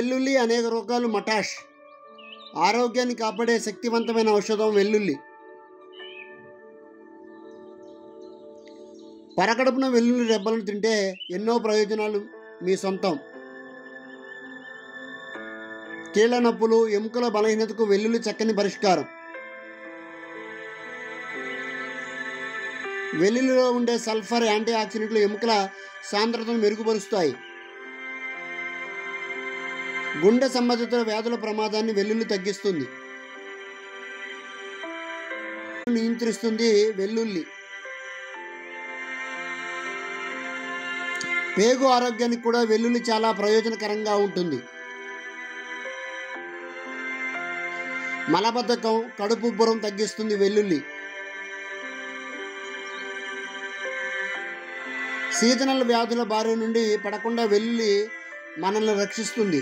వెల్లుల్లి అనేక రోగాలు మటాష్. ఆరోగ్యాన్ని కాపాడే శక్తివంతమైన ఔషధం వెల్లుల్లి. పరకడుపున వెల్లుల్లి రెబ్బలను తింటే ఎన్నో ప్రయోజనాలు మీ సొంతం. కీళ్ళ నొప్పులు, ఎముకల బలహీనతకు వెల్లుల్లి చక్కని పరిష్కారం. వెల్లుల్లిలో ఉండే సల్ఫర్ యాంటీ ఆక్సిడెంట్లు ఎముకల సాంద్రతను మెరుగుపరుస్తాయి. గుండె సంబంధిత వ్యాధుల ప్రమాదాన్ని వెల్లుల్లి తగ్గిస్తుంది, నియంత్రిస్తుంది. వెల్లుల్లి పేగు ఆరోగ్యానికి కూడా వెల్లుల్లి చాలా ప్రయోజనకరంగా ఉంటుంది. మలబద్ధకం, కడుపుబ్బరం తగ్గిస్తుంది వెల్లుల్లి. సీజనల్ వ్యాధుల బారి నుండి పడకుండా వెల్లుల్లి మనల్ని రక్షిస్తుంది.